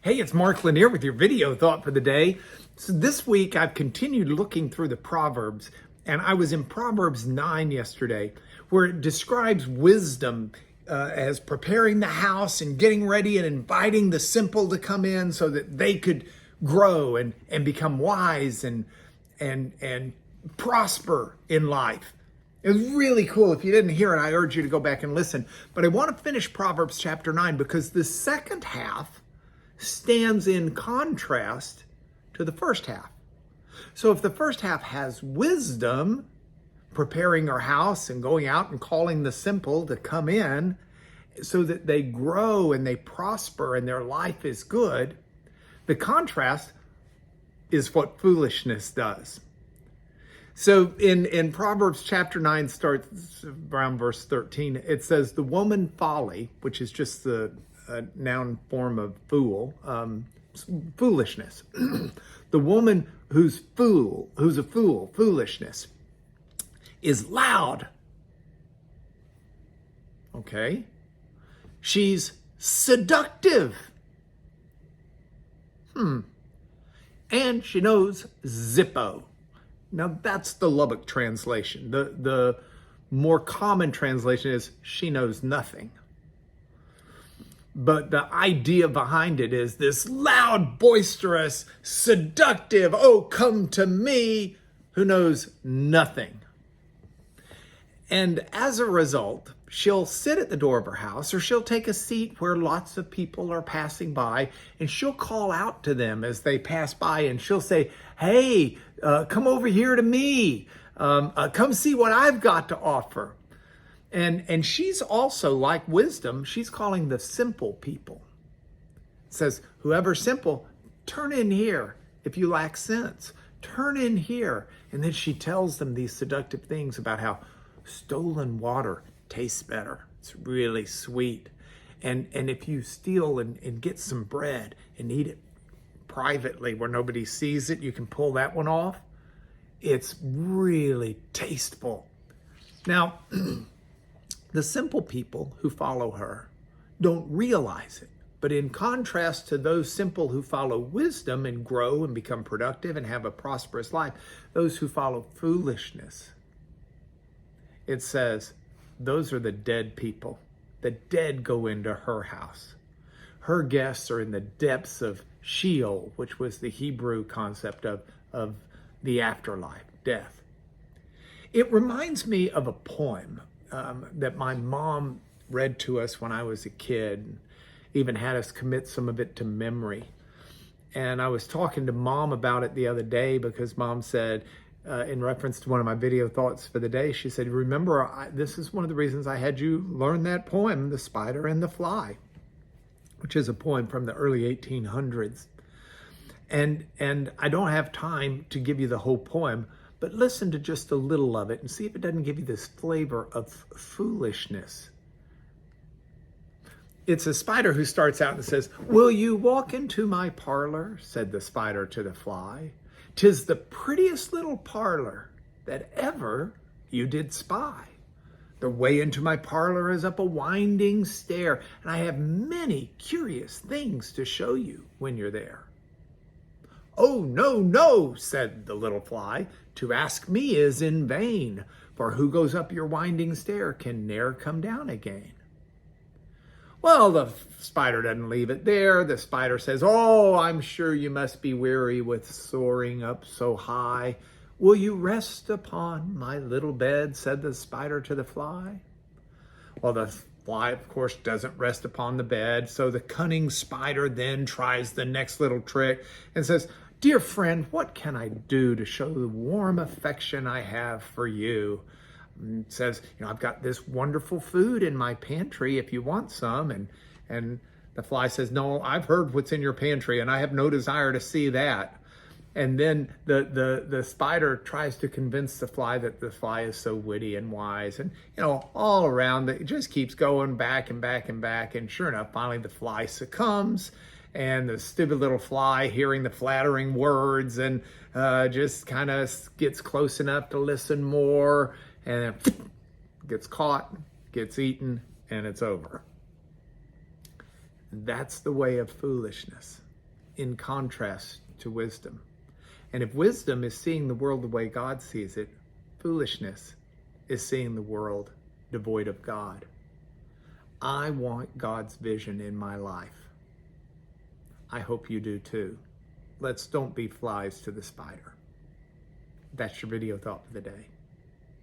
Hey, it's Mark Lanier with your video thought for the day. So this week I've continued looking through the Proverbs, and I was in Proverbs 9 yesterday, where it describes wisdom as preparing the house and getting ready and inviting the simple to come in so that they could grow and become wise and prosper in life. It was really cool. If you didn't hear it, I urge you to go back and listen. But I want to finish Proverbs chapter 9 because the second half stands in contrast to the first half. So if the first half has wisdom, preparing our house and going out and calling the simple to come in so that they grow and they prosper and their life is good, the contrast is what foolishness does. So in Proverbs chapter 9 starts around verse 13, it says, the woman folly, which is just the noun form of fool, foolishness. The woman who's a fool, foolishness, is loud. Okay? She's seductive. And she knows Zippo. Now that's the Lubbock translation. The more common translation is she knows nothing. But the idea behind it is this loud, boisterous, seductive, oh, come to me, who knows nothing. And as a result, she'll sit at the door of her house or she'll take a seat where lots of people are passing by and she'll call out to them as they pass by and she'll say, hey, come over here to me. Come see what I've got to offer. And she's also, like wisdom, she's calling the simple people. It says, whoever's simple, turn in here if you lack sense. Turn in here. And then she tells them these seductive things about how stolen water tastes better. It's really sweet. And if you steal and get some bread and eat it privately where nobody sees it, you can pull that one off. It's really tasteful. Now, the simple people who follow her don't realize it. But in contrast to those simple who follow wisdom and grow and become productive and have a prosperous life, those who follow foolishness, it says, those are the dead people. The dead go into her house. Her guests are in the depths of Sheol, which was the Hebrew concept of the afterlife, death. It reminds me of a poem that my mom read to us when I was a kid, even had us commit some of it to memory. And I was talking to Mom about it the other day because Mom said, in reference to one of my video thoughts for the day, she said, remember, this is one of the reasons I had you learn that poem, The Spider and the Fly, which is a poem from the early 1800s. And I don't have time to give you the whole poem, but listen to just a little of it and see if it doesn't give you this flavor of foolishness. It's a spider who starts out and says, will you walk into my parlor? Said the spider to the fly. 'Tis the prettiest little parlor that ever you did spy. The way into my parlor is up a winding stair, and I have many curious things to show you when you're there. Oh, no, no, said the little fly, to ask me is in vain, for who goes up your winding stair can ne'er come down again. Well, the spider doesn't leave it there. The spider says, oh, I'm sure you must be weary with soaring up so high. Will you rest upon my little bed, said the spider to the fly. Well, the fly, of course, doesn't rest upon the bed, so the cunning spider then tries the next little trick and says, dear friend, what can I do to show the warm affection I have for you? And says, I've got this wonderful food in my pantry if you want some. And the fly says, no, I've heard what's in your pantry and I have no desire to see that. And then the spider tries to convince the fly that the fly is so witty and wise. And, all around, it just keeps going back and back and back. And sure enough, finally the fly succumbs. And the stupid little fly, hearing the flattering words and just kind of gets close enough to listen more. And then gets caught, gets eaten, and it's over. That's the way of foolishness. in contrast to wisdom. And if wisdom is seeing the world the way God sees it, foolishness is seeing the world devoid of God. I want God's vision in my life. I hope you do too. Let's don't be flies to the spider. That's your video thought for the day.